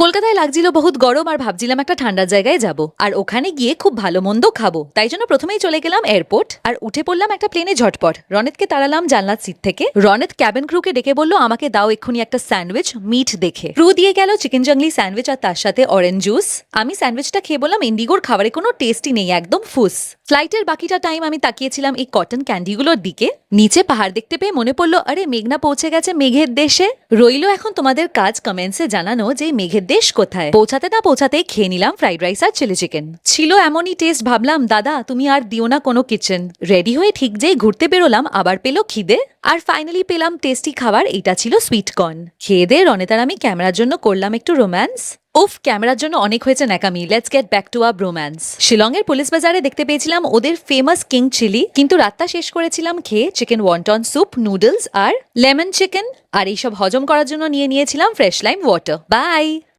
কলকাতায় লাগছিল বহুত গরম আর ভাবছিলাম একটা ঠান্ডার জায়গায় যাব আর ওখানে গিয়ে খুব ভালো মন্দ খাবো, তাই জন্য প্রথমেই চলে গেলাম এয়ারপোর্ট আর উঠে পড়লাম একটা প্লেনে ঝটপট। রনেতকে তাড়ালাম জানলার সিট থেকে। রনেত ক্যাবিন ক্রুকে ডেকে বলল আমাকে দাও এক্ষুনি একটা স্যান্ডউইচ মিট দেখে। ক্রু দিয়ে গেল চিকেন জাংলি স্যান্ডউইচ আর তার সাথে অরেঞ্জ জুস। আমি স্যান্ডউইচটা খেয়ে বললাম ইন্ডিগোর খাবারে কোনো টেস্টই নেই, একদম ফুস। ফ্লাইটের বাকিটা টাইম আমি তাকিয়েছিলাম এই কটন ক্যান্ডিগুলোর দিকে। নিচে পাহাড় দেখতে পেয়ে মনে পড়লো আরে মেঘনা পৌঁছে গেছে মেঘের দেশে। রইলো এখন তোমাদের কাজ কমেন্টসে জানানো যে মেঘের দেশ কোথায়। পৌঁছাতে না পৌঁছাতেই খেয়ে নিলাম ফ্রাইড রাইস আর চিলি চিকেন। ছিল এমনই টেস্ট, ভাবলাম দাদা তুমি আর দিও না কোনো কিচেন। রেডি হয়ে ঠিক যেই ঘুরতে বেরোলাম আবার পেলো খিদে আর ফাইনালি পেলাম টেস্টি খাবার, এটা ছিল সুইট কর্ন। খেয়ে দে রনেতার আমি ক্যামেরার জন্য করলাম একটু রোম্যান্স। উফ, ক্যামেরার জন্য অনেক হয়েছে ন্যাকামি, let's get back to our romance. শিলংয়ের পুলিশ বাজারে দেখতে পেয়েছিলাম ওদের ফেমাস কিং চিলি, কিন্তু রাতটা শেষ করেছিলাম খেয়ে চিকেন ওয়ান্টন স্যুপ, নুডলস আর লেমন চিকেন। আর এইসব হজম করার জন্য নিয়ে নিয়েছিলাম ফ্রেশ লাইম ওয়াটার। বাই।